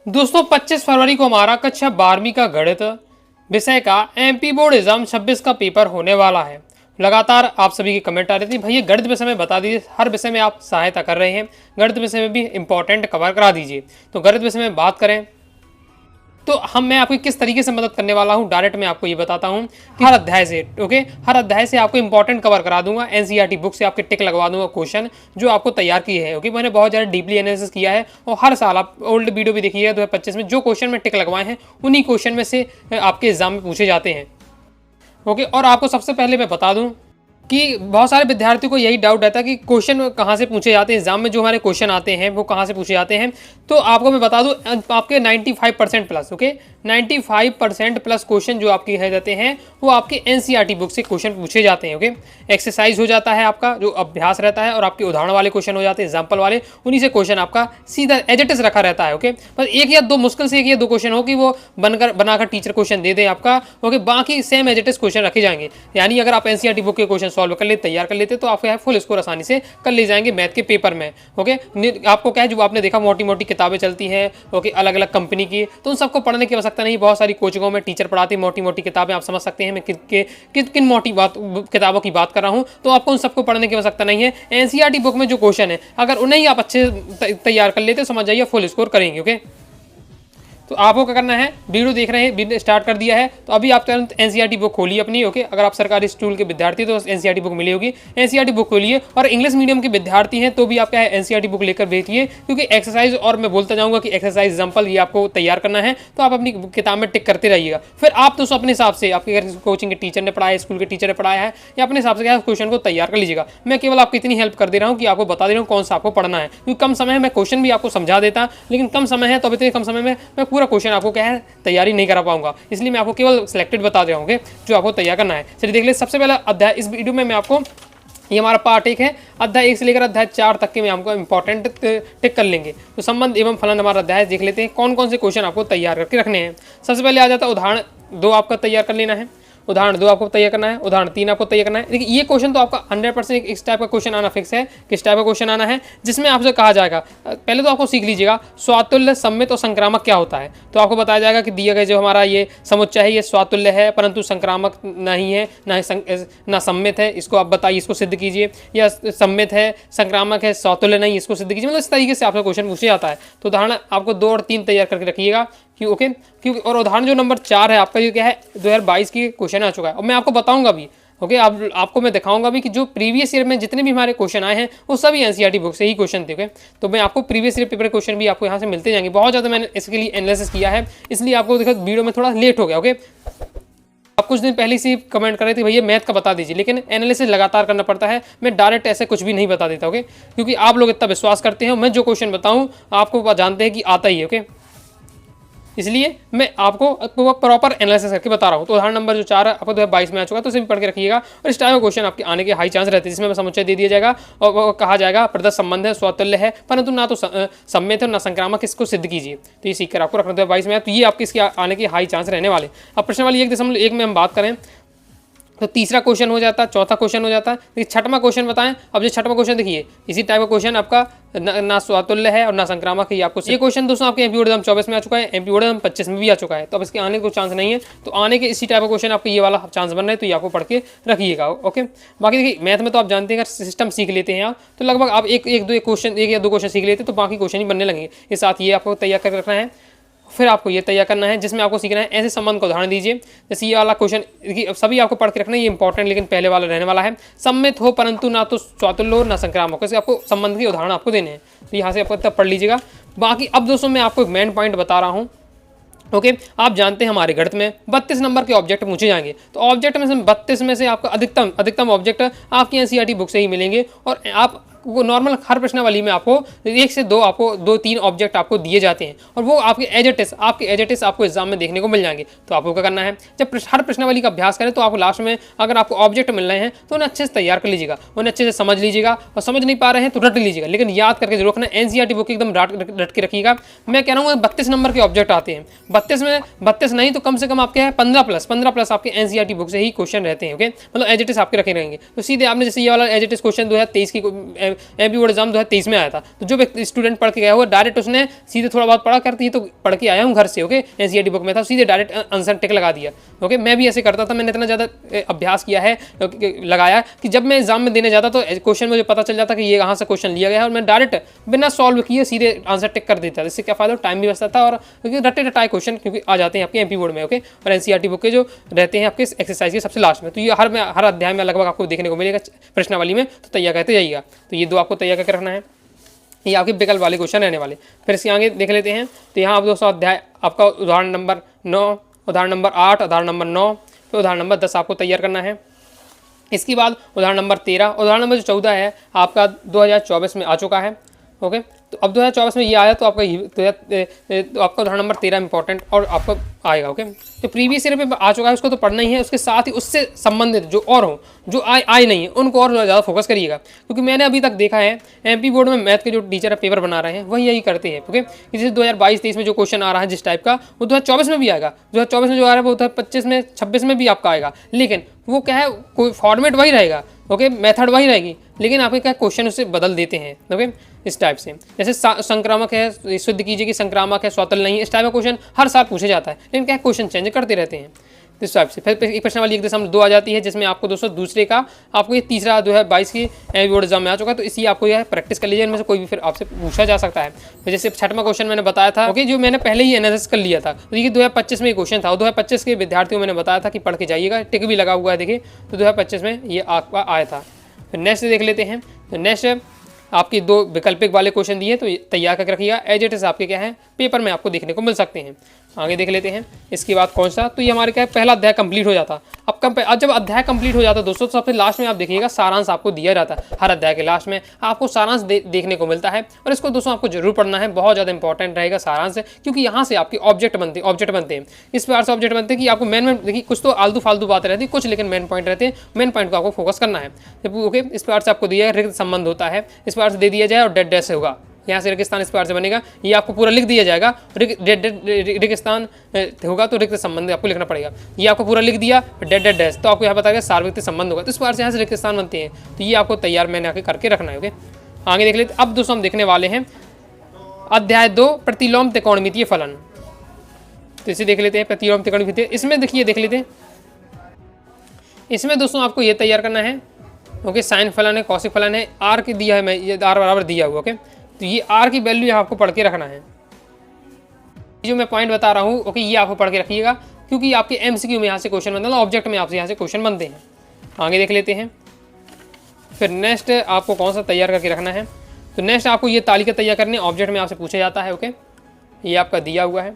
दोस्तों 25 फरवरी को हमारा कक्षा 12वीं का गणित विषय का एमपी बोर्ड एग्जाम 26 का पेपर होने वाला है। लगातार आप सभी की कमेंट आ रही थी, भैया गणित विषय में बता दीजिए, हर विषय में आप सहायता कर रहे हैं, गणित विषय में भी इंपॉर्टेंट कवर करा दीजिए। तो गणित विषय में बात करें तो मैं आपकी किस तरीके से मदद करने वाला हूं, डायरेक्ट मैं आपको ये बताता हूं कि हर अध्याय से हर अध्याय से आपको इंपॉर्टेंट कवर करा दूंगा। एनसीईआरटी बुक से आपके टिक लगवा दूंगा क्वेश्चन जो आपको तैयार किए हैं। ओके, मैंने बहुत ज़्यादा डीपली एनालिसिस किया है और हर साल आप ओल्ड वीडियो भी देखिएगा 2025 में जो क्वेश्चन में टिक लगवाए हैं उन्हीं क्वेश्चन में से आपके एग्जाम में पूछे जाते हैं। ओके, और आपको सबसे पहले मैं बता दूँ कि बहुत सारे विद्यार्थियों को यही डाउट रहता है कि क्वेश्चन कहाँ से पूछे जाते हैं, एग्जाम में जो हमारे क्वेश्चन आते हैं वो कहाँ से पूछे जाते हैं। तो आपको मैं बता दूं आपके 95% प्लस 95% प्लस क्वेश्चन जो आपके रह जाते हैं वो आपके एनसीईआरटी बुक से क्वेश्चन पूछे जाते हैं। ओके, एक्सरसाइज हो जाता है आपका जो अभ्यास रहता है और आपके उदाहरण वाले क्वेश्चन हो जाते हैं, एग्जाम्पल वाले, उन्हीं से क्वेश्चन आपका सीधा एज इट इज रखा रहता है। ओके, बस एक या दो मुश्किल से एक या दो क्वेश्चन हो कि वो बनाकर टीचर क्वेश्चन दे दे आपका। ओके, बाकी same as it is question रखे जाएंगे। यानी अगर आप एनसीईआरटी बुक के क्वेश्चन सॉल्व कर लेते, तैयार कर लेते, तो आपके फुल स्कोर आसानी से कर ले जाएंगे मैथ के पेपर में। ओके, आपको क्या है, जो आपने देखा मोटी मोटी किताबें चलती हैं, ओके, अलग अलग कंपनी की, तो उन सबको पढ़ने की आवश्यकता नहीं। बहुत सारी कोचिंगों में टीचर पढ़ाते हैं मोटी मोटी किताबें, आप समझ सकते हैं मैं किन मोटी किताबों की बात कर रहा हूं। तो आपको उन सबको पढ़ने की आवश्यकता नहीं है। एनसीईआरटी बुक में जो क्वेश्चन है अगर उन्हें ही आप अच्छे तैयार कर लेते, समझ जाइए फुल स्कोर करेंगे। ओके, तो आपको क्या करना है, वीडियो देख रहे हैं, वीडियो स्टार्ट कर दिया है तो अभी आप तुरंत एनसीईआरटी बुक खोलिए अपनी। ओके, अगर आप सरकारी स्कूल के विद्यार्थी तो एनसीईआरटी बुक मिली होगी, एनसीईआरटी बुक खोलिए। और इंग्लिश मीडियम के विद्यार्थी हैं तो भी आप क्या है एनसीईआरटी बुक लेकर भेजिए, क्योंकि एक्सरसाइज, और मैं बोलता जाऊंगा कि एक्सरसाइज एग्जाम्पल ये आपको तैयार करना है, तो आप अपनी किताब में टिक करते रहिएगा। फिर आप तो अपने हिसाब से, आपके अगर कोचिंग के टीचर ने पढ़ाया, स्कूल के टीचर ने पढ़ाया है, या अपने हिसाब से क्या क्वेश्चन को तैयार कर लीजिएगा। मैं केवल आपको इतनी हेल्प कर दे रहा हूँ कि आपको बता दे रहा हूँ कौन सा आपको पढ़ना है, क्योंकि कम समय है, मैं क्वेश्चन भी आपको समझा देता, लेकिन कम समय है तो अब इतने कम समय में मैं पूरा क्वेश्चन आपको क्या है तैयारी नहीं करा पाऊंगा, इसलिए मैं आपको केवल सिलेक्टेड बता दे रहा हूँ जो आपको तैयार करना है। चलिए देख ले, सबसे पहला अध्याय इस वीडियो में मैं आपको, ये हमारा पार्ट 1 है, अध्याय 1 से लेकर अध्याय 4 तक के में हमको इंपॉर्टेंट टिक कर लेंगे। तो संबंध एवं फलन हमारा अध्याय देख लेते हैं कौन कौन से क्वेश्चन आपको तैयार करके रखने हैं। सबसे पहले आ जाता है उदाहरण 2 आपका तैयार कर लेना है, उदाहरण 2 आपको तैयार करना है, उदाहरण 3 आपको तैयार करना है। देखिए ये क्वेश्चन तो आपका 100% इस टाइप का क्वेश्चन आना फिक्स है, किस टाइप का क्वेश्चन आना है, जिसमें आपसे कहा जाएगा, पहले तो आपको सीख लीजिएगा स्वातुल्य, सम्मित और संक्रामक क्या होता है। तो आपको बताया जाएगा कि दिया गया जो हमारा ये समुच्चय है ये स्वातुल्य है परंतु संक्रामक नहीं है, ना सम्मित है, इसको आप बताइए, इसको सिद्ध कीजिए, या सम्मित है, संक्रामक है, स्वातुल्य नहीं, इसको सिद्ध कीजिए। मतलब इस तरीके से आपका क्वेश्चन पूछा जाता है। तो उदाहरण आपको 2 और 3 तैयार करके रखिएगा, ओके, क्योंकि और उदाहरण जो नंबर 4 है आपका, ये क्या है 2022 की क्वेश्चन आ चुका है, और मैं आपको बताऊंगा भी। ओके, आपको मैं दिखाऊंगा भी कि जो प्रीवियस ईयर में जितने भी हमारे क्वेश्चन आए हैं वो सभी एनसीईआरटी बुक से ही क्वेश्चन थे। ओके, तो मैं आपको प्रीवियस ईयर पेपर क्वेश्चन भी आपको यहाँ से मिलते जाएंगे। बहुत ज़्यादा मैंने इसके लिए एनालिसिस किया है, इसलिए आपको देखो वीडियो में थोड़ा लेट हो गया। ओके, आप कुछ दिन पहले से कमेंट कर रहे थे भैया मैथ का बता दीजिए, लेकिन एनालिसिस लगातार करना पड़ता है, मैं डायरेक्ट ऐसे कुछ भी नहीं बता देता। ओके, क्योंकि आप लोग इतना विश्वास करते हैं, मैं जो क्वेश्चन बताऊँ आपको जानते हैं कि आता ही है। ओके, इसलिए मैं आपको प्रॉपर एनालिसिस करके बता रहा हूँ। तो उदाहरण नंबर जो 4 है आपको 2022 में आ चुका है, तो इसे भी पढ़ के रखिएगा। और इस टाइप का क्वेश्चन आपके आने के हाई चांस रहते हैं, जिसमें समुच्चय दे दिया जाएगा और वो कहा जाएगा प्रदत्त संबंध है, स्वातुल्य है, परंतु ना तो सम्मित है ना संक्रामक, इसको सिद्ध कीजिए। तो ये सीख कर आपको रखना 2022 में, तो ये आपके इसके आने के हाई चांस रहने वाले। अब प्रश्न वाली 1.1 में हम बात करें तो तीसरा क्वेश्चन हो जाता है, चौथा क्वेश्चन हो जाता है, देखिए छठवां क्वेश्चन बताएं। अब जो छठवां क्वेश्चन देखिए इसी टाइप का क्वेश्चन आपका ना स्वातुल्य है और ना संक्रामक है, आपको ये क्वेश्चन दोस्तों आपके एमपी बोर्ड एग्जाम 24 में आ चुका है, एमपी बोर्ड एग्जाम 25 में भी आ चुका है। तो अब इसके आने का चांस नहीं है, तो आने के इसी टाइप का क्वेश्चन आपको ये वाला चांस बन रहा है, तो ये आपको पढ़ के रखिएगा। ओके, बाकी देखिए मैथ में तो आप जानते हैं अगर सिस्टम सीख लेते हैं आप, तो लगभग आप एक या दो क्वेश्चन सीख लेते तो बाकी क्वेश्चन ही बनने लगेंगे। इस साथ ये आपको तैयार कर रखना है। फिर आपको ये तैयार करना है जिसमें आपको सीखना है ऐसे संबंध का उदाहरण दीजिए। जैसे ये वाला क्वेश्चन सभी आपको पढ़ के रखना है, ये इंपॉर्टेंट लेकिन पहले वाला रहने वाला है। सम्मित हो परंतु ना तो स्वातुल्य हो ना संक्रामक, इससे आपको संबंध के उदाहरण आपको देने हैं, तो यहाँ से आपको तब पढ़ लीजिएगा। बाकी अब दोस्तों मैं आपको एक मेन पॉइंट बता रहा हूँ। ओके, आप जानते हैं हमारे गणित में 32 नंबर के ऑब्जेक्ट पूछे जाएंगे, तो ऑब्जेक्ट में से 32 में से आपका अधिकतम ऑब्जेक्ट आपकी एनसीईआरटी बुक से ही मिलेंगे। और आप वो नॉर्मल हर प्रश्नावली में आपको 1 से 2 आपको 2-3 ऑब्जेक्ट आपको दिए जाते हैं, और वो आपके एज इट इज आपको एग्जाम में देखने को मिल जाएंगे। तो आपको क्या करना है, जब हर प्रश्नावली का अभ्यास करें तो आपको लास्ट में अगर आपको ऑब्जेक्ट मिल रहे हैं तो उन्हें अच्छे से तैयार कर लीजिएगा, उन्हें अच्छे से समझ लीजिएगा, और समझ नहीं पा रहे हैं तो रट लीजिएगा, लेकिन याद करके जरूर रखना। एनसीईआरटी बुक एकदम रट के रखिएगा। मैं कह रहा हूँ 32 नंबर के ऑब्जेक्ट आते हैं, 32 नहीं तो कम से कम आपके 15 प्लस आपके एनसीईआरटी बुक से ही क्वेश्चन रहते हैं। ओके, मतलब एज इट इज आपके रखे रहेंगे। तो सीधे आपने जैसे ये वाला एज इट इज क्वेश्चन 2023 की MP बोर्ड एग्जाम 2023 में आया था। तो जो स्टूडेंट पढ़ के गया हुआ डायरेक्ट उसने सीधे थोड़ा बहुत पढ़ा करती तो पढ़ के आया हूँ घर से, ओके, NCERT बुक में था, सीधे डायरेक्ट आंसर टिक लगा दिया। ओके, मैं भी ऐसे करता था, मैंने इतना ज़्यादा अभ्यास किया है लगाया कि जब मैं एग्जाम में देने जाता तो क्वेश्चन मुझे पता चल जाता कि ये कहाँ से क्वेश्चन लिया गया है और मैं डायरेक्ट बिना सॉल्व किए सीधे आंसर टिक कर देता था। इससे क्या फायदा, टाइम भी बचता था और क्योंकि रटे रटाए क्वेश्चन क्योंकि आ जाते हैं आपके MP बोर्ड में, ओके, और NCERT बुक के जो रहते हैं आपके एक्सरसाइज के सबसे लास्ट में। तो ये हर अध्याय में लगभग आपको देखने को मिलेगा प्रश्नावली में, तो तैयार करते जाइएगा। तो ये 2 आपको तैयार करके रखना है, ये आपके विकल्प वाले क्वेश्चन रहने वाले। फिर इसके आगे देख लेते हैं। तो यहाँ आप दोस्तों अध्याय आपका उदाहरण नंबर 9, उदाहरण नंबर 8, उदाहरण नंबर 9, फिर उदाहरण नंबर 10 आपको तैयार करना है। इसके बाद उदाहरण नंबर 13, उदाहरण नंबर जो 14 है आपका 2024 में आ चुका है, ओके। तो अब 2024 में ये आया तो आपका उदाहरण नंबर 13 इंपॉर्टेंट और आपको आएगा, ओके। तो प्रीवियस ईयर पे आ चुका है, उसको तो पढ़ना ही है, उसके साथ ही उससे संबंधित जो और हो, जो आए नहीं है, उनको और ज़्यादा फोकस करिएगा। क्योंकि मैंने अभी तक देखा है MP बोर्ड में मैथ के जो टीचर पेपर बना रहे हैं वही यही करते हैं, ओके। जैसे 2022-23 में जो क्वेश्चन आ रहा है जिस टाइप का, वो 2024 में भी आएगा। 2024 में जो आ रहा है वो 2025 में 26 में भी आपका आएगा, लेकिन वो क्या है, कोई फॉर्मेट वही रहेगा, ओके, मेथड वही रहेगी, लेकिन आपके क्या क्वेश्चन उससे बदल देते हैं, ओके, इस टाइप से। जैसे संक्रामक है, शुद्ध कीजिए कि संक्रामक है, स्वतल नहीं है, इस टाइप का क्वेश्चन हर साल पूछे जाता है, लेकिन क्या क्वेश्चन चेंज करते रहते हैं इस टाइप से। फिर एक प्रश्नावली 1.2 आ जाती है, जिसमें आपको दोस्तों दूसरे का आपको ये तीसरा 2022 की MP बोर्ड एग्जाम में आ चुका है, तो इसी आपको यह प्रैक्टिस कर लीजिए, इनमें से कोई भी फिर आपसे पूछा जा सकता है। तो जैसे 6वां क्वेश्चन मैंने बताया था, ओके, जो मैंने पहले ही एनालिसिस कर लिया था, तो ये 2025 में क्वेश्चन था, और 2025 के विद्यार्थियों मैंने बताया था कि पढ़ के जाइएगा, टिक भी लगा हुआ है, देखिए, तो 2025 में ये आपका आया था। फिर नेक्स्ट देख लेते हैं। तो नेक्स्ट आपकी 2 वैकल्पिक वाले क्वेश्चन दिए, तो तैयार करके रखिएगा, एज इट इज आपके क्या है पेपर में आपको देखने को मिल सकते हैं। आगे देख लेते हैं। इसके बाद कौन सा, तो ये हमारे क्या है पहला अध्याय कंप्लीट हो जाता। अब जब अध्याय कंप्लीट हो जाता है दोस्तों, तो सबसे लास्ट में आप देखिएगा सारांश आपको दिया जाता है। हर अध्याय के लास्ट में आपको सारांश देखने को मिलता है, और इसको दोस्तों आपको जरूर पढ़ना है, बहुत ज़्यादा इंपॉर्टेंट रहेगा सारांश, क्योंकि यहाँ से आपके ऑब्जेक्ट बनते हैं। इस प्रकार से ऑब्जेक्ट बनते हैं कि आपको मेन देखिए, कुछ तो आलतू फालतू बातें रहती है, कुछ लेकिन मेन पॉइंट रहते हैं, मेन पॉइंट को आपको फोकस करना है। ओके, इस प्रकार से आपको दिया रिक्त संबंध होता है, इस प्रकार से दे दिया जाए और डेड डैश होगा, यहाँ से रेगिस्तान इस प्रकार से बनेगा, ये आपको पूरा लिख दिया जाएगा। रेगिस्तान होगा तो रिक्त संबंध आपको लिखना पड़ेगा, ये आपको पूरा लिख दिया, डेड डैश, तो आपको यहाँ बताएगा सार्वत्रिक संबंध होगा, तो इस प्रकार से यहाँ से रेगिस्तान बनते हैं, तो ये आपको तैयार मैंने आके करके रखना है, ओके। आगे देख लेते। अब दोस्तों हम देखने वाले हैं अध्याय 2 प्रतिलोम त्रिकोणमितीय फलन। तो इसे देख लेते हैं, प्रतिलोम त्रिकोणमितीय। इसमें देखिए देख लेते हैं, इसमें दोस्तों आपको ये तैयार करना है, ओके, साइन फलन है, कौशिक फलन है, आर की दिया है, मैं ये आर बराबर दिया हुआ, ओके। तो ये आर की वैल्यू आपको पढ़ के रखना है, जो मैं पॉइंट बता रहा हूँ, ओके, ये आपको पढ़ के रखिएगा, क्योंकि आपके MCQ में यहाँ से क्वेश्चन बनता है, ऑब्जेक्ट में आपसे यहाँ से क्वेश्चन बनते हैं। आगे देख लेते हैं। फिर नेक्स्ट आपको कौन सा तैयार करके रखना है, तो नेक्स्ट आपको ये तालिका तैयार करनी है, ऑब्जेक्ट में आपसे पूछा जाता है, ओके, ये आपका दिया हुआ है,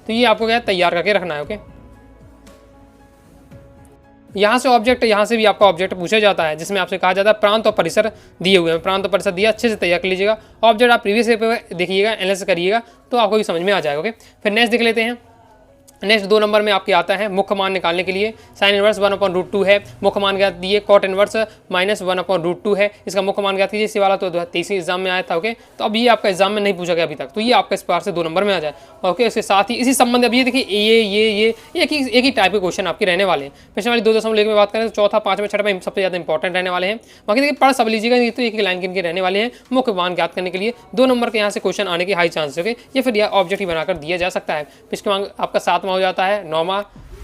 तो ये आपको क्या तैयार करके रखना है, ओके। यहाँ से ऑब्जेक्ट, यहाँ से भी आपका ऑब्जेक्ट पूछा जाता है, जिसमें आपसे कहा जाता है प्रांत और परिसर दिए हुए हैं, प्रांत और परिसर दिया, अच्छे से तैयार कर लीजिएगा। ऑब्जेक्ट आप प्रीवियस पेपर देखिएगा, एनालिसिस करिएगा, तो आपको भी समझ में आ जाएगा, ओके। फिर नेक्स्ट देख लेते हैं। नेक्स्ट 2 नंबर में आपके आता है मुख्य मान निकालने के लिए, साइन इनवर्स 1/√2 है, मुख्य मान ज्ञात दिए, कॉट इनवर्स -1/√2 है, इसका मुख्य मान ज्ञात कीजिए। इसी वाला तो 23 एग्जाम में आया था, ओके। तो अब ये आपका एग्जाम में नहीं पूछा गया अभी तक, तो ये आपका इस प्रकार से 2 नंबर में आ जाए, ओके। इसके साथ ही इसी संबंध, अब ये देखिए ये एक ही टाइप के क्वेश्चन आपके रहने वाले हैं। पिछले वाली 2.1 में बात करें तो चौथा, 5वां, 6वां सबसे ज़्यादा इंपॉर्टेंट रहने वाले हैं। बाकी देखिए पढ़ सब लीजिएगा, तो एक लाइन के रहने वाले हैं। मुख्य मान ज्ञात करने के लिए 2 नंबर के यहाँ से क्वेश्चन आने के हाई चांस, ओके, ये फिर यह ऑब्जेक्ट ही बनाकर दिया जा सकता है। पिछले मान आपका 7वां हो जाता है, 9वां,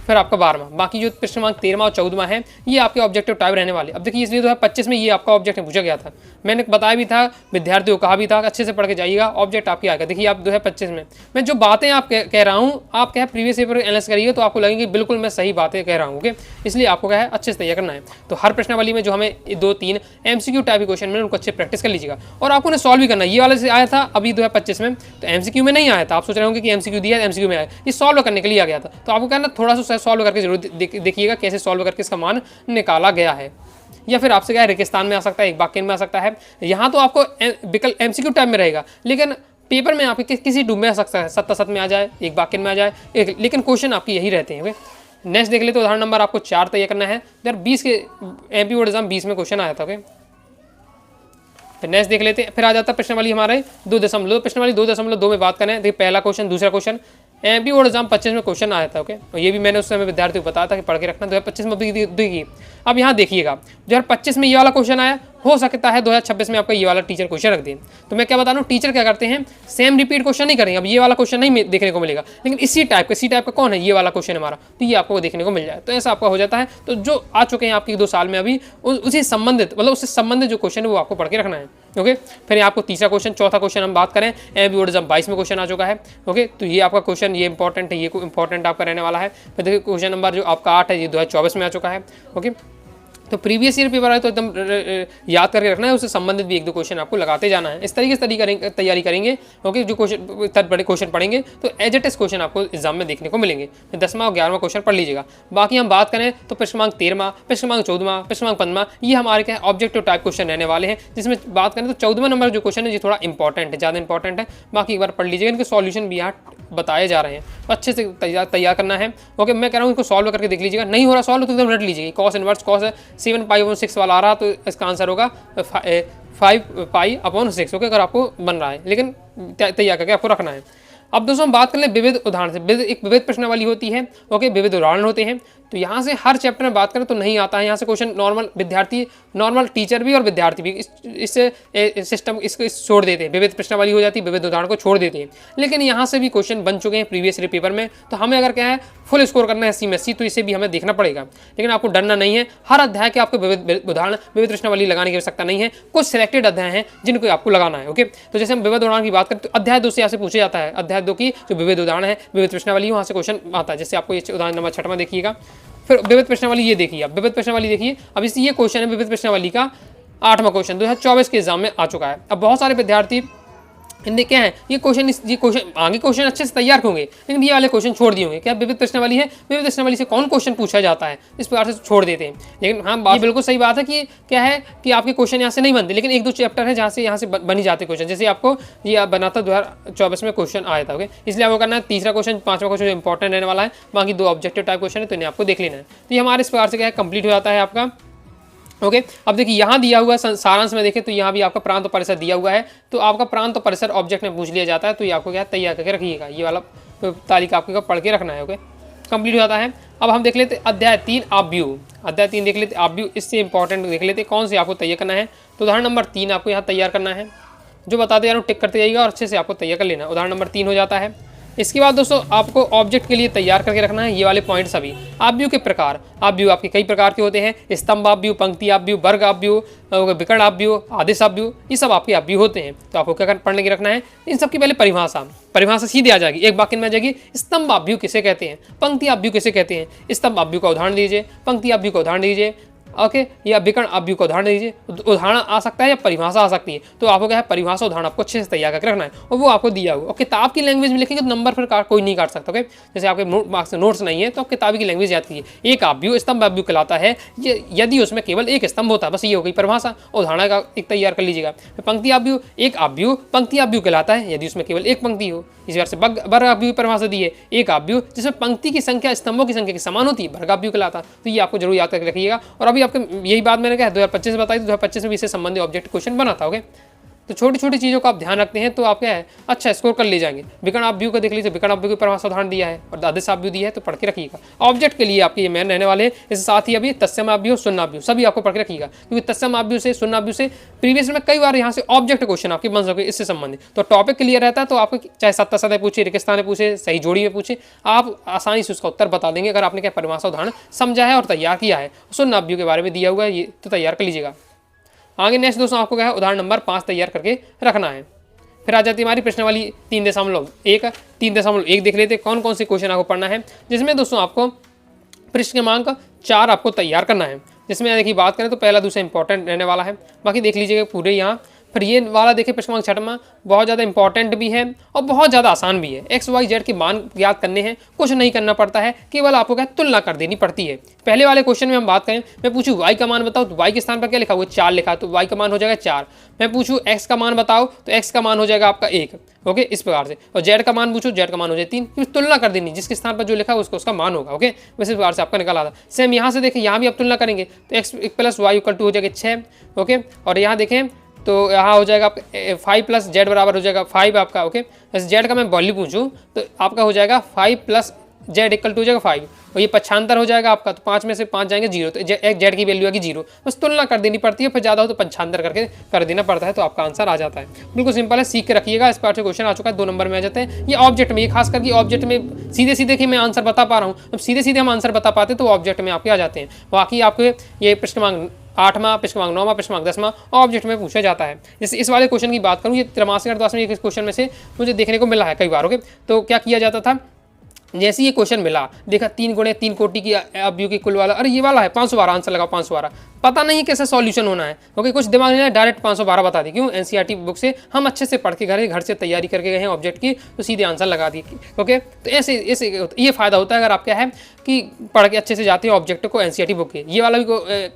फिर आपका 12वां, बाकी जो प्रश्न क्रमांक 13वां और 14वां है, ये आपके ऑब्जेक्टिव टाइप रहने वाले। अब देखिए इसलिए 2025 में ये आपका ऑब्जेक्ट पूछा गया था, मैंने बताया भी था, विद्यार्थियों को कहा भी था, अच्छे से पढ़ के जाइएगा, ऑब्जेक्ट आपके आएगा। देखिए आप 2025 में मैं जो बातें आप कह रहा हूँ, आप क्या प्रीवियस पेपर एनालिसिस करिए, तो आपको लगेंगे बिल्कुल मैं सही बातें कह रहा हूँ, ओके। इसलिए आपको क्या है अच्छे से तैयार करना है। तो हर प्रश्नावली में जो हमें 2-3 MCQ टाइप के क्वेश्चन में उनको अच्छे प्रैक्टिस कर लीजिएगा, और आपको उन्हें सॉल्व भी करना है। ये वाले से आया था अभी 2025 में, तो MCQ में नहीं आया था, आप सोच रहे होंगे कि MCQ दिया, MCQ में आया, ये सॉल्व करने के लिए आ गया था। तो आपको क्या ना थोड़ा सा सॉल्व करके जरूर देखिएगा कैसे सॉल्व करके इसका मान निकाला गया है। या फिर आपसे क्या है रेगिस्तान में आ सकता है, एक वाक्य में आ सकता है, यहाँ तो आपको विकल्प MCQ टाइप में रहेगा, लेकिन पेपर में आपके किसी डूब में आ सकता है, 7 में आ जाए, एक वाक्य में आ जाए, लेकिन क्वेश्चन आपके यही रहते हैं, ओके। नेक्स्ट देख ले, तो उदाहरण नंबर आपको 4 तैयार करना है। यार 20 के MP बोर्ड एग्जाम 20 में क्वेश्चन आया था, ओके। फिर नेक्स्ट देख लेते हैं। फिर आ जाता है प्रश्नावली हमारे 2.2, प्रश्नावली 2.2 में बात करें, देखिए पहला क्वेश्चन, दूसरा क्वेश्चन, MP बोर्ड एग्जाम 25 में क्वेश्चन आया था, ओके। और ये भी मैंने उस समय विद्यार्थियों को बताया था कि पढ़ के रखना, 2025 में भी देखिए। अब यहाँ देखिएगा 2025 में ये वाला क्वेश्चन आया, हो सकता है 2026 में आपका ये वाला टीचर क्वेश्चन रख दें। तो मैं क्या बता रहा हूँ, टीचर क्या करते हैं, सेम रिपीट क्वेश्चन नहीं करेंगे। अब ये वाला क्वेश्चन नहीं देखने को मिलेगा, लेकिन इसी टाइप का कौन है, ये वाला क्वेश्चन हमारा, तो ये आपको देखने को मिल जाए। तो ऐसा आपका हो जाता है। तो जो आ चुके हैं आपके 2 साल में अभी, उसी संबंधित मतलब उससे संबंधित जो क्वेश्चन है वो आपको पढ़ के रखना है। ओके, फिर आपको तीसरा क्वेश्चन, चौथा क्वेश्चन हम बात करें, एमपी बोर्ड एग्जाम 22 में क्वेश्चन आ चुका है। ओके, तो ये आपका क्वेश्चन ये इंपॉर्टेंट है, ये इंपॉर्टेंट आपका रहने वाला है। फिर देखिए क्वेश्चन नंबर जो आपका 8 है, ये 2024 में आ चुका है। ओके, तो प्रीवियस ईयर पेपर है तो एकदम याद करके रखना है, उससे संबंधित भी 1-2 क्वेश्चन आपको लगाते जाना है। इस तरीके से तैयारी करेंगे। ओके, जो क्वेश्चन बड़े क्वेश्चन पढ़ेंगे तो एज इट इज क्वेश्चन आपको एग्जाम में देखने को मिलेंगे। 10वां और 11वां क्वेश्चन पढ़ लीजिएगा। बाकी हम बात करें तो प्रश्न क्रमांक 13वां, प्रश्न क्रमांक 14वां, प्रश्न क्रमांक 15वां, ये हमारे क्या ऑब्जेक्टिव टाइप क्वेश्चन रहने वाले हैं। जिसमें बात करें तो 14वां नंबर जो क्वेश्चन है ये थोड़ा इंपॉर्टेंट है, ज़्यादा इंपॉर्टेंट है। बाकी एक बार पढ़ लीजिएगा, इनके सॉल्यूशन भी यहाँ बताए जा रहे हैं, अच्छे से तैयार करना है। ओके, मैं कह रहा हूँ इनको सॉल्व करके देख लीजिएगा, नहीं हो रहा सॉल्व तो एकदम रट लीजिएगा। कॉस इनवर्स कॉस 7 पाई/6 वाला आ रहा तो इसका आंसर होगा 5 पाई/6। ओके, अगर आपको बन रहा है, लेकिन तैयार करके आपको रखना है। अब दोस्तों हम बात कर लें विविध उदाहरण से। एक विविध प्रश्नावली होती है। ओके, विविध उदाहरण होते हैं। तो यहाँ से हर चैप्टर में बात करें तो नहीं आता है। यहाँ से क्वेश्चन नॉर्मल विद्यार्थी, नॉर्मल टीचर भी और विद्यार्थी भी इस सिस्टम इसको छोड़ देते हैं। विविध प्रश्नावली हो जाती है, विविध उदाहरण को छोड़ देते हैं। लेकिन यहाँ से भी क्वेश्चन बन चुके हैं प्रीवियस ईयर पेपर में। तो हमें अगर क्या है फुल स्कोर करना है SC तो इसे भी हमें देखना पड़ेगा। लेकिन आपको डरना नहीं है, हर अध्याय के आपको विविध उदाहरण, विविध प्रश्नावली लगाने की आवश्यकता नहीं है। कुछ सिलेक्टेड अध्याय हैं जिनको आपको लगाना है। ओके, तो जैसे हम विविध उदाहरण की बात करें तो अध्याय 2 से यहाँ से पूछा जाता है। अध्याय 2 की जो विविध उदाहरण है, विविध प्रश्नावली, वहाँ से क्वेश्चन आता है। जैसे आपको ये उदाहरण नंबर 6वां देखिएगा। फिर विविध प्रश्नावली ये देखिए, आप विविध प्रश्नावली देखिए। अब इस ये क्वेश्चन है विविध प्रश्नावली का 8वां क्वेश्चन 2024 के एग्जाम में आ चुका है। अब बहुत सारे विद्यार्थी इनके क्या है, ये क्वेश्चन आगे क्वेश्चन अच्छे से तैयार होंगे, लेकिन ये वाले क्वेश्चन छोड़ दिए होंगे। क्या विविध प्रश्नावली है, विविध प्रश्नावली से कौन क्वेश्चन पूछा जाता है, इस प्रकार से छोड़ देते हैं। लेकिन हाँ, ये बिल्कुल सही बात है कि क्या है कि आपके क्वेश्चन यहाँ से नहीं बनते, लेकिन 1-2 चैप्टर है यहाँ से बनी जाते क्वेश्चन। जैसे आपको ये बनाता 2024 में क्वेश्चन आया था। ओके, इसलिए आपको करना है तीसरा क्वेश्चन, 5वां क्वेश्चन इंपॉर्टेंट रहने वाला है। बाकी 2 ऑब्जेक्टिव टाइप क्वेश्चन है तो इन्हें आपको देख लेना है। तो ये हमारे इस प्रकार से क्या है कंप्लीट हो जाता है आपका। ओके, अब देखिए यहाँ दिया हुआ सारांश में देखें तो यहाँ भी आपका प्रांत और परिसर दिया हुआ है। तो आपका प्रांत और परिसर ऑब्जेक्ट में पूछ लिया जाता है। तो ये आपको क्या तैयार करके रखिएगा, ये वाला तालिका आपको पढ़ के रखना है। ओके, कंप्लीट हो जाता है। अब हम देख लेते अध्याय 3 आव्यूह। अध्याय 3 देख लेते आव्यूह, इससे इंपॉर्टेंट देख लेते कौन से आपको तैयार करना है। तो उदाहरण नंबर 3 आपको यहाँ तैयार करना है। जो बताते जा रहा हूँ टिक करते जाइएगा और अच्छे से आपको तैयार कर लेना। उदाहरण नंबर 3 हो जाता है। इसके बाद दोस्तों आपको ऑब्जेक्ट के लिए तैयार करके रखना है ये वाले पॉइंट सभी। आव्यूह के प्रकार, आव्यूह आपके कई प्रकार के होते हैं। स्तंभ आव्यूह, पंक्ति आव्यूह, वर्ग आव्यूह, विकर्ण आव्यूह, आदेश आव्यूह, ये सब आपके आव्यूह होते हैं। तो आपको क्या पढ़ने की रखना है, इन सब की पहले परिभाषा सीधे आ जाएगी, एक वाक्य में आ जाएगी। स्तंभ आव्यूह किसे कहते हैं, पंक्ति आव्यूह किसे कहते हैं। स्तंभ आव्यूह का उदाहरण दीजिए, पंक्ति आव्यूह का उदाहरण दीजिए। ओके, या विकर्ण आव्यूह का उदाहरण दीजिए। उदाहरण आ सकता है या परिभाषा आ सकती है। तो आपको क्या है परिभाषा उदाहरण आपको अच्छे से तैयार करके रखना है और वो आपको दिया हुआ। और किताब की लैंग्वेज में लिखेंगे तो नंबर फिर कोई नहीं काट सकता। ओके, जैसे आपके मार्क्स नोट्स नहीं है तो आप किताब की लैंग्वेज याद कीजिए। एक आव्यूह स्तंभ आव्यूह कहलाता है यदि उसमें केवल एक स्तंभ होता है, बस ये हो गई परिभाषा। उदाहरण का एक तैयार कर लीजिएगा। पंक्ति आव्यूह, एक आव्यूह पंक्ति आव्यूह कहलाता है यदि उसमें केवल एक पंक्ति हो। इस बार से वर्ग आव्यूह परिभाषा दी है, एक आव्यूह जिसमें पंक्ति की संख्या स्तंभों की संख्या के समान होती है, वर्ग आव्यूह कहलाता है। तो ये आपको जरूर याद करके रखिएगा। और अभी आपको यही बात मैंने कहा 2025 में बताई, 2025 में भी इससे संबंधित ऑब्जेक्ट क्वेश्चन बना था। ओके, तो छोटी छोटी चीज़ों का आप ध्यान रखते हैं तो आप क्या है अच्छा स्कोर कर ले जाएंगे। विकर्ण आव्यूह को देख लीजिए, विकर्ण आव्यूह की परिभाषा उदाहरण दिया है और आदेश आव्यूह दिया है, तो पढ़ के रखिएगा। ऑब्जेक्ट के लिए आपके ये मेन रहने वाले हैं। इसके साथ ही अभी तत्सम आव्यूह, शून्य आव्यूह सभी आपको पढ़ के रखिएगा, क्योंकि तत्सम आव्यूह से शून्य आव्यूह से प्रीवियस में कई बार यहाँ से ऑब्जेक्ट क्वेश्चन आपके बन सके इससे संबंधित। तो टॉपिक क्लियर रहता है तो आपको चाहे सत्ता सतह पूछे, रेगिस्तान में पूछे, सही जोड़ी में पूछे, आप आसानी से उसका उत्तर बता देंगे अगर आपने क्या परिभाषा उदाहरण समझा है और तैयार किया है। शून्य आव्यूह के बारे में दिया हुआ है ये तो तैयार कर लीजिएगा। आगे नेक्स्ट दोस्तों आपको क्या है उदाहरण नंबर 5 तैयार करके रखना है। फिर आ जाती है हमारी प्रश्नावली 3.1 देख लेते कौन कौन से क्वेश्चन आपको पढ़ना है, जिसमें दोस्तों आपको प्रश्न क्रमांक 4 आपको तैयार करना है। जिसमें देखिए बात करें तो पहला दूसरा इंपॉर्टेंट रहने वाला है, बाकी देख लीजिएगा पूरे यहाँ। फिर ये वाला देखिए प्रश्न क्रमांक 6वां बहुत ज़्यादा इंपॉर्टेंट भी है और बहुत ज़्यादा आसान भी है। एक्स वाई जेड के मान याद करने हैं, कुछ नहीं करना पड़ता है, केवल आपको क्या तुलना कर देनी पड़ती है। पहले वाले क्वेश्चन में हम बात करें, मैं पूछूं वाई का मान बताओ तो वाई के स्थान पर क्या लिखा हुआ है 4 लिखा, तो वाई का मान हो जाएगा 4। मैं पूछूं एक्स का मान बताओ तो एक्स का मान हो जाएगा आपका 1। ओके, इस प्रकार से। और जेड का मान पूछो, जेड का मान हो जाए 3, क्योंकि तुलना कर देनी, जिसके स्थान पर जो लिखा है उसको उसका मान होगा। ओके, वैसे प्रकार से आपका निकाला था। सेम यहाँ से देखें, यहाँ भी आप तुलना करेंगे तो x plus y equal to हो जाएगा 6। ओके, और यहाँ देखें तो यहाँ हो जाएगा 5 प्लस जेड बराबर हो जाएगा 5 आपका। ओके, जैसे जेड का मैं वैल्यू पूछूं तो आपका हो जाएगा 5 प्लस जेड इक्वल टू हो जाएगा 5 और ये पक्षांतर हो जाएगा आपका, तो 5 में से 5 जाएंगे 0, तो जेड की वैल्यू आएगी 0। बस तुलना कर देनी पड़ती है, फिर ज़्यादा हो तो पक्षांतर करके कर देना पड़ता है, तो आपका आंसर आ जाता है। बिल्कुल सिंपल है, सीख के रखिएगा। इस पार्ट से क्वेश्चन आ चुका है, 2 नंबर में आ जाते हैं। ये ऑब्जेक्ट में, ये खास करके ऑब्जेक्ट में सीधे सीधे कि मैं आंसर बता पा रहा हूँ, अब सीधे सीधे हम आंसर बता पाते तो ऑब्जेक्ट में आपके आ जाते हैं। बाकी आपके ये प्रश्न क्रमांक 8वां, प्रश्न क्रमांक 9वां, प्रश्न क्रमांक 10वां ऑब्जेक्ट में पूछा जाता है। जैसे इस वाले क्वेश्चन की बात करूँ, ये त्रैमासिक अर्थशास्त्र में एक क्वेश्चन में से मुझे देखने को मिला है कई बार। ओके, तो क्या किया जाता था, जैसे ये क्वेश्चन मिला, देखा 3 गुणे 3 कोटि की अवयव की कुल वाला, अरे ये वाला है 512, आंसर लगाओ 512, पता नहीं कैसे सॉल्यूशन होना है। ओके, कुछ दिमाग में डायरेक्ट 512 बता दी। क्यों? एनसीईआरटी बुक से हम अच्छे से पढ़ के घर से तैयारी करके गए हैं ऑब्जेक्ट की, तो सीधे आंसर लगा दी। ओके, तो ऐसे ये फायदा होता है अगर आप क्या है कि पढ़ के अच्छे से जाते हैं ऑब्जेक्ट को एनसीईआरटी बुक के। ये वाला भी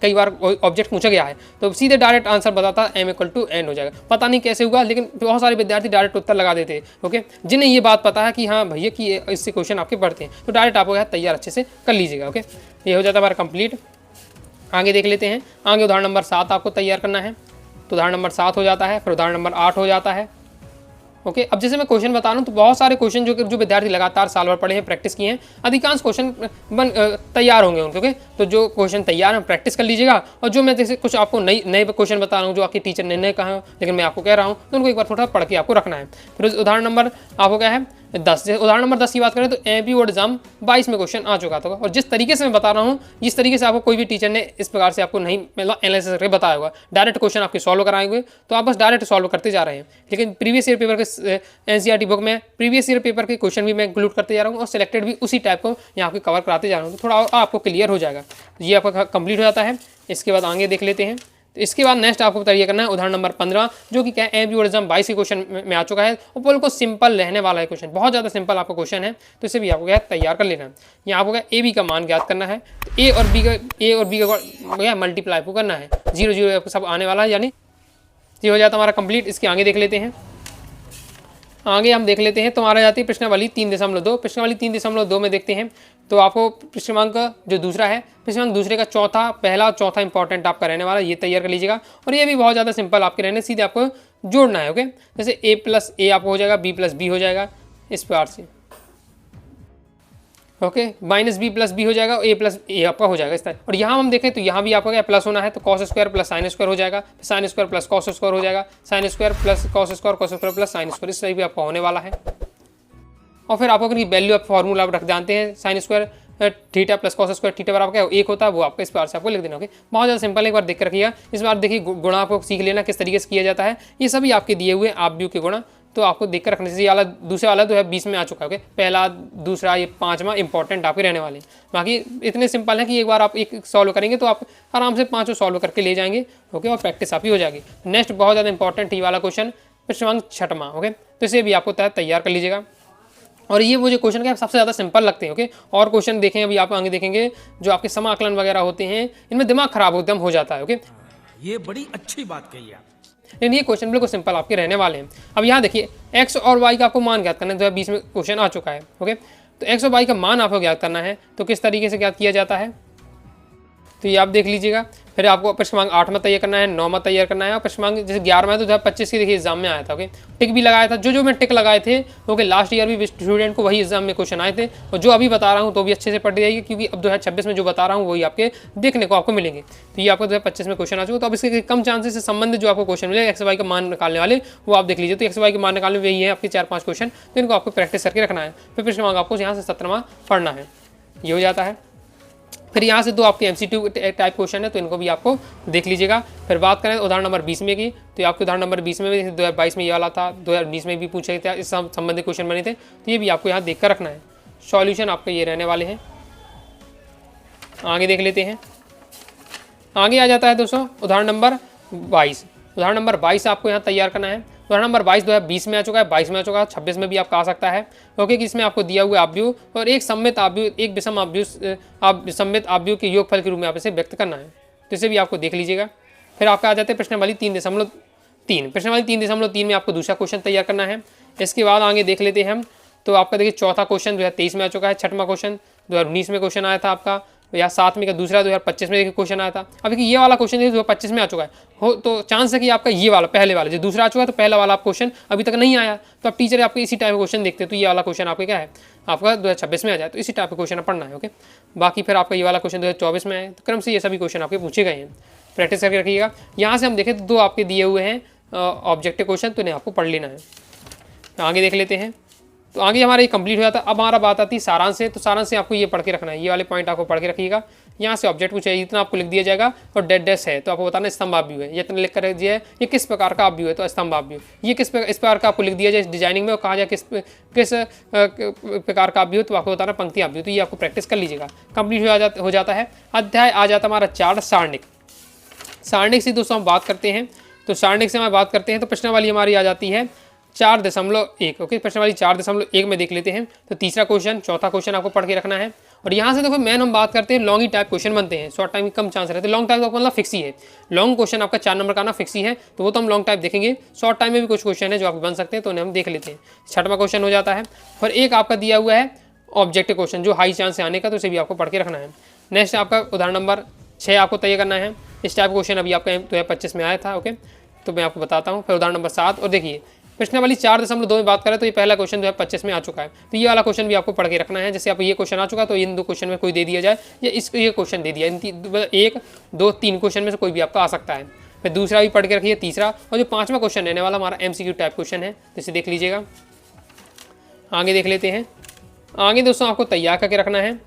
कई बार ऑब्जेक्ट पूछा गया है, तो सीधे डायरेक्ट आंसर बताता m इक्वल टू n हो जाएगा। पता नहीं कैसे होगा, लेकिन बहुत सारे विद्यार्थी डायरेक्ट उत्तर लगा देते हैं। ओके, जिन्हें ये बात पता है कि हाँ भैया कि इससे क्वेश्चन आपके पढ़ते हैं, तो डायरेक्ट आपको तैयार अच्छे से कर लीजिएगा। ओके, ये हो जाता है हमारा कंप्लीट। आगे देख लेते हैं, आगे उदाहरण नंबर 7 आपको तैयार करना है, तो उदाहरण नंबर 7 हो जाता है, फिर उदाहरण नंबर 8 हो जाता है। ओके, अब जैसे मैं क्वेश्चन बता रहा हूँ, तो बहुत सारे क्वेश्चन जो विद्यार्थी लगातार साल भर पढ़े हैं, प्रैक्टिस किए हैं, अधिकांश क्वेश्चन तैयार होंगे उनके। ओके, तो जो क्वेश्चन तैयार हैं प्रैक्टिस कर लीजिएगा, और जो मैं जैसे कुछ आपको नए क्वेश्चन बता रहा हूँ जो आपके टीचर ने नहीं कहा, लेकिन मैं आपको कह रहा हूँ, तो उनको एक बार थोड़ा पढ़ के आपको रखना है। फिर उदाहरण नंबर आपको क्या है 10, उदाहरण नंबर 10 की बात करें तो एमपी बोर्ड एग्जाम 22 में क्वेश्चन आ चुका था, और जिस तरीके से मैं बता रहा हूँ, जिस तरीके से आपको कोई भी टीचर ने इस प्रकार से आपको नहीं मतलब एनालिसिस करके बताया होगा, डायरेक्ट क्वेश्चन आपके सॉल्व कराएंगे, तो आप बस डायरेक्ट सॉल्व करते जा रहे हैं। लेकिन प्रीवियस ईयर पेपर के एनसीईआरटी बुक में प्रीवियस ईयर पेपर के क्वेश्चन भी मैं इंक्लूड करते जा रहा हूँ, और सिलेक्टेड भी उसी टाइप को यहाँ पे कवर कराते जा रहा हूँ, तो थोड़ा आपको क्लियर हो जाएगा। ये आपका कंप्लीट हो जाता है। इसके बाद आगे देख लेते हैं, तो इसके बाद नेक्स्ट आपको तैयार करना है उदाहरण नंबर 15, जो कि क्या है एमपी बोर्ड एग्जाम 22 के क्वेश्चन में आ चुका है, और बिल्कुल सिंपल रहने वाला है क्वेश्चन, बहुत ज़्यादा सिंपल आपका क्वेश्चन है, तो इसे भी आपको क्या तैयार कर लेना है। यहाँ आपको क्या ए बी का मान ज्ञात करना है, तो ए और बी का मल्टीप्लाई को करना है, 0 0 सब आने वाला है, यानी ये हो जाता है हमारा कंप्लीट। इसके आगे देख लेते हैं, आगे हम देख लेते हैं, तो हमारा जाती है प्रश्नावली 3.2। प्रश्नावली 3.2 में देखते हैं, तो आपको प्रश्न क्रमांक जो दूसरा है, प्रश्न क्रमांक दूसरे का पहला और चौथा इंपॉर्टेंट आपका रहने वाला, ये तैयार कर लीजिएगा। और ये भी बहुत ज़्यादा सिंपल आपके रहने, सीधे आपको जोड़ना है। ओके, जैसे a प्लस ए आपको हो जाएगा, b प्लस बी हो जाएगा, इस प्रकार से। Okay, minus b plus b हो जाएगा, ए प्लस ए आपका हो जाएगा इस तरह। और यहाँ हम देखें तो यहाँ भी आपका क्या प्लस होना है, तो cos square plus sine square हो जाएगा, sine square plus cos square हो जाएगा, sine square plus cos square plus sine square, इस तरह भी आपका होने वाला है। और फिर आपको अगर वैल्यू आप फॉर्मूला आप रख जानते हैं, sine square theta plus cos square theta बराबर क्या एक होता है, वो आपका इस बार से आपको लिख देना। ओके, बहुत ज़्यादा सिंपल है, एक बार देख कर रखिएगा। इस बार देखिए गुणा आपको सीख लेना किस तरीके से किया जाता है, ये सभी आपके दिए हुए आप व्यू के गुणा, तो आपको देख कर रखने से। ये वाला दूसरे वाला तो है 20 में आ चुका है। ओके, पहला दूसरा ये 5वां इंपॉर्टेंट आपके रहने वाले हैं। बाकी इतने सिंपल है कि एक बार आप एक सॉल्व करेंगे तो आप आराम से 5 सॉल्व करके ले जाएंगे। ओके, और प्रैक्टिस आपकी हो जाएगी। नेक्स्ट बहुत ज़्यादा इंपॉर्टेंट ये वाला क्वेश्चन प्रश्न क्रमांक 6वां। ओके, तो इसे भी आपको तैयार कर लीजिएगा। और ये वो जो क्वेश्चन क्या सबसे ज़्यादा सिंपल लगते हैं। ओके, और क्वेश्चन देखें अभी आप आगे देखेंगे, जो आपके समाकलन वगैरह होते हैं, इनमें दिमाग खराब एकदम हो जाता है। ओके, ये बड़ी अच्छी बात कही आप। लेकिन ये क्वेश्चन बिल्कुल सिंपल आपके रहने वाले हैं। अब यहाँ देखिए एक्स और वाई का आपको मान ज्ञात करना है, 2020 में क्वेश्चन आ चुका है। ओके, तो एक्स और वाई का मान आपको ज्ञात करना है, तो किस तरीके से ज्ञात किया जाता है, तो ये आप देख लीजिएगा। फिर आपको प्रश्न क्रमांक 8 में तैयार करना है, 9 में तैयार करना है, और प्रश्न क्रमांक जैसे 11 में तो 2025 की देखिए एग्जाम में आया था। ओके, टिक भी लगाया था, जो मैं टिक लगाए थे ओके, लास्ट ईयर भी स्टूडेंट को वही एग्जाम में क्वेश्चन आए थे, और जो अभी बता रहा हूँ तो भी अच्छे से पढ़ जाइए, क्योंकि अब 2026 में जो बता रहा हूँ वही आपके देखने को आपको मिलेंगे। तो ये आपको 2025 में क्वेश्चन आ चुका, तो अब इसके कम चांसेस से संबंधित जो आपको क्वेश्चन मिलेगा एक्स वाई का मान निकालने वाले, वो आप देख लीजिए। तो एक्स वाई के मान निकालने में यही है आपके 4-5 क्वेश्चन, तो इनको आपको प्रैक्टिस करके रखना है। फिर प्रश्न क्रमांक आपको यहाँ से 17वां पढ़ना है, ये हो जाता है। फिर यहाँ से 2 आपके MCQ टाइप क्वेश्चन है, तो इनको भी आपको देख लीजिएगा। फिर बात करें उदाहरण नंबर 20 में की, तो आपके उदाहरण नंबर 20 में भी 2022 में ये वाला था, 2019 में भी पूछे थे, इस संबंधित क्वेश्चन बने थे, तो ये भी आपको यहाँ देख कर रखना है। सॉल्यूशन आपके ये रहने वाले हैं। आगे देख लेते हैं, आगे आ जाता है दोस्तों उदाहरण नंबर 22। उदाहरण नंबर 22 आपको यहाँ तैयार करना है। उदाहरण नंबर 22 2020 में आ चुका है, 22 में आ चुका है, 26 में भी आपका आ सकता है। ओके, कि इसमें आपको दिया हुआ आव्यूह और एक सममित आव्यूह, एक विषम आव्यूह, सममित आव्यूह के योगफल के रूप में आप इसे व्यक्त करना है, तो इसे भी आपको देख लीजिएगा। फिर आपका आ जाते हैं प्रश्नावली 3.3। प्रश्नावली 3.3 में आपको दूसरा क्वेश्चन तैयार करना है। इसके बाद आगे देख लेते हैं हम, तो आपका देखिए चौथा क्वेश्चन 2023 में आ चुका है, 6वां क्वेश्चन 2019 में क्वेश्चन आया था आपका, या 7 में का दूसरा 2025 में क्वेश्चन आया था। अब देखिए ये वाला क्वेश्चन 2025 में आ चुका है, हो तो चांस है कि आपका ये वाला पहले वाला जो दूसरा आ चुका है, तो पहला वाला आप क्वेश्चन अभी तक नहीं आया, तो आप टीचर आपके इसी टाइप का क्वेश्चन देखते हैं, तो ये वाला क्वेश्चन आपका क्या है आपका 2026 में आ जाए, तो इसी टाइप का क्वेश्चन पढ़ना है। ओके, बाकी फिर आपका ये वाला क्वेश्चन 2024 में आए, तो क्रम से ये सभी क्वेश्चन आपके पूछे गए हैं, प्रैक्टिस करके रखिएगा। यहाँ से हम देखें तो 2 आपके दिए हुए हैं ऑब्जेक्टिव क्वेश्चन, तो इन्हें आपको पढ़ लेना है। आगे देख लेते हैं, तो आगे हमारा ये कंप्लीट हो जाता है। अब हमारा बात आती है सारांश से, तो सारांश से आपको ये पढ़ के रखना है, ये वाले पॉइंट आपको पढ़ के रखिएगा। यहाँ से ऑब्जेक्ट पूछा इतना आपको लिख दिया जाएगा, और डेड डैश है तो आपको बताना स्तंभ आप व्यू है, ये इतना लिख कर रख दिया है, ये किस प्रकार का आप व्यू है, तो स्तंभ आप व्यू, ये इस प्रकार का आपको लिख दिया जाए डिजाइनिंग में, और कहा जाए किस प्रकार का आप व्यू, तो आपको बताना पंक्ति आप व्यू, तो ये आपको प्रैक्टिस कर लीजिएगा। कंप्लीट हो जाता है। अध्याय आ जाता है हमारा 4 सारणिक। सारणिक से दोस्तों हम बात करते हैं, तो सारणिक से हम बात करते हैं तो प्रश्नावली हमारी आ जाती है 4.1। ओके, प्रश्नावली 4.1 में देख लेते हैं। तो तीसरा क्वेश्चन, चौथा क्वेश्चन आपको पढ़ के रखना है। और यहाँ से देखो मेन हम बात करते हैं लॉन्ग ही टाइप क्वेश्चन बनते हैं, शॉर्ट टाइम की कम चांस रहते हैं। लॉन्ग टाइप का मतलब फिक्स ही है, लॉन्ग क्वेश्चन आपका 4 नंबर का ना फिक्स ही है, तो वो तो हम लॉन्ग टाइप देखेंगे। शॉर्ट टाइम में भी कुछ क्वेश्चन है जो आप बन सकते हैं, तो उन्हें हम देख लेते हैं। 6वां क्वेश्चन हो जाता है। और एक आपका दिया हुआ है ऑब्जेक्टिव क्वेश्चन जो हाई चांस से आने का, तो इसे भी आपको पढ़ के रखना है। नेक्स्ट आपका उदाहरण नंबर 6 आपको तैयार करना है। इस टाइप क्वेश्चन अभी आपका 2025 में आया था। ओके, तो मैं आपको बताता हूँ। फिर उदाहरण नंबर 7, और देखिए प्रश्नावली 4.2 में बात करें तो ये पहला क्वेश्चन 2025 में आ चुका है, तो ये वाला क्वेश्चन भी आपको पढ़ के रखना है। जैसे आप ये क्वेश्चन आ चुका तो इन 2 क्वेश्चन में कोई दे दिया जाए, या ये क्वेश्चन दे दिया, इन 1, 2, 3 क्वेश्चन में से कोई भी आपका आ सकता है। फिर दूसरा भी पढ़ के रखिए, तीसरा, और जो 5वां क्वेश्चन रहने वाला हमारा MCQ टाइप क्वेश्चन है, तो इसे देख लीजिएगा। आगे देख लेते हैं। आगे दोस्तों आपको तैयार करके रखना है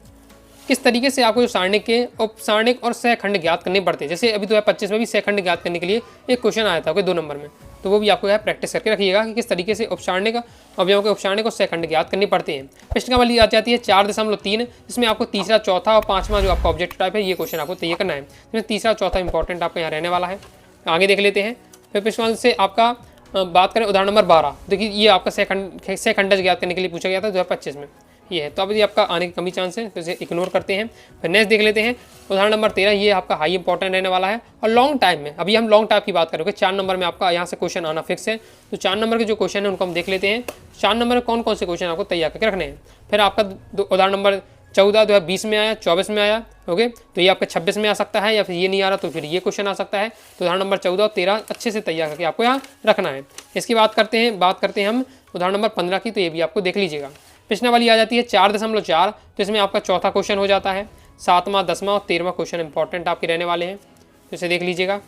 किस तरीके से आपको जो सारणिक के उपसारणिक और सहखंड ज्ञात करने पड़ते हैं। जैसे अभी 2025 में भी सहखंड ज्ञात करने के लिए एक क्वेश्चन आया था 2 नंबर में, तो वो भी आपको यहाँ प्रैक्टिस करके रखिएगा कि किस तरीके से उपसारणिक अवयवों के उपसारणिक और सहखंड ज्ञात करनी पड़ते हैं। प्रश्नावली आ जाती है 4.3, इसमें आपको तीसरा, चौथा और 5वां जो आपका ऑब्जेक्ट टाइप है ये क्वेश्चन आपको तैयार करना है, जिसमें तीसरा चौथा इंपॉर्टेंट आपका यहाँ रहने वाला है। आगे देख लेते हैं। फिर प्रश्नावली से आपका बात करें उदाहरण नंबर 12, देखिए ये आपका सहखंडज ज्ञात करने के लिए पूछा गया था 2025 में, ये है। तो अब ये आपका आने की कमी चांस है, तो इसे इग्नोर करते हैं। फिर नेक्स्ट देख लेते हैं उदाहरण नंबर 13, ये आपका हाई इंपॉर्टेंट रहने वाला है। और लॉन्ग टाइम में अभी हम लॉन्ग टाइप की बात करेंगे, 4 नंबर में आपका यहाँ से क्वेश्चन आना फिक्स है। तो 4 नंबर के जो क्वेश्चन है उनको हम देख लेते हैं। 4 नंबर में कौन कौन से क्वेश्चन आपको तैयार करके रखने हैं। फिर आपका उदाहरण नंबर 14 2020 में आया, 24 में आया। ओके, तो ये आपका 26 में आ सकता है, या फिर ये नहीं आ रहा तो फिर ये क्वेश्चन आ सकता है। तो उदाहरण नंबर 14 और 13 अच्छे से तैयार करके आपको यहाँ रखना है। इसकी बात करते हैं हम उदाहरण नंबर 15 की, तो ये भी आपको देख लीजिएगा। प्रश्नावली आ जाती है 4.4, तो इसमें आपका चौथा क्वेश्चन हो जाता है। 7वां, 10वां और 13वां क्वेश्चन इंपॉर्टेंट आपके रहने वाले हैं, तो इसे देख लीजिएगा।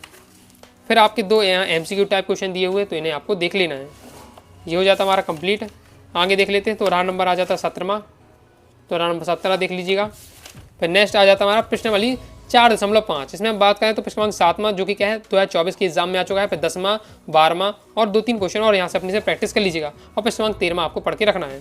फिर आपके 2 यहाँ MCQ टाइप क्वेश्चन दिए हुए, तो इन्हें आपको देख लेना है। ये हो जाता हमारा कंप्लीट। आगे देख लेते हैं। तो उदाहरण नंबर आ जाता है 17वां, तो उदाहरण नंबर 17 देख लीजिएगा। फिर नेक्स्ट आ जाता है हमारा प्रश्नावली 4.5, इसमें हम बात करें तो प्रश्नावली 7वां जो कि क्या है 2024 के एग्जाम में आ चुका है। फिर 10वां, 12वां और 2-3 क्वेश्चन और यहाँ से अपने से प्रैक्टिस कर लीजिएगा। और प्रश्नावली 13वां आपको पढ़ के रखना है,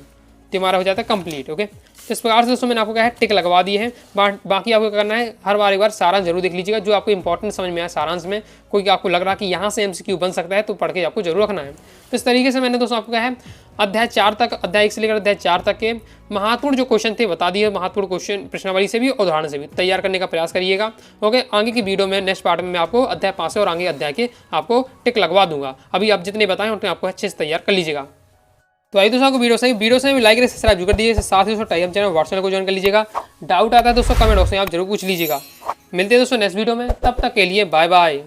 तो हमारा हो जाता है कंप्लीट। ओके, तो इस प्रकार से दोस्तों मैंने आपको क्या है टिक लगवा दिए हैं। बाकी आपको करना है हर बार एक बार सारांश जरूर देख लीजिएगा, जो आपको इंपॉर्टेंट समझ में आया सारांश में, कोई आपको लग रहा कि यहाँ से MCQ बन सकता है, तो पढ़ के आपको जरूर रखना है। तो इस तरीके से मैंने दोस्तों आपको क्या है अध्याय 4 तक, अध्याय 1 से लेकर अध्याय 4 तक के महत्वपूर्ण जो क्वेश्चन थे बता दिए। महत्वपूर्ण क्वेश्चन प्रश्नावली से भी उदाहरण से भी तैयार करने का प्रयास करिएगा। ओके, आगे की वीडियो में नेक्स्ट पार्ट में मैं आपको अध्याय 5 और आगे अध्याय के आपको टिक लगवा दूंगा। अभी आप जितने बताएं उतने आपको अच्छे से तैयार कर लीजिएगा। तो आइए दोस्तों, आपको वीडियो से भी लाइक करें, सब्सक्राइब जरूर कर दीजिए। साथ ही दोस्तों टाइम चैनल व्हाट्सएप को ज्वाइन कर लीजिएगा। डाउट आता है दोस्तों कमेंट बॉक्स में आप जरूर पूछ लीजिएगा। मिलते हैं दोस्तों नेक्स्ट वीडियो में, तब तक के लिए बाय बाय।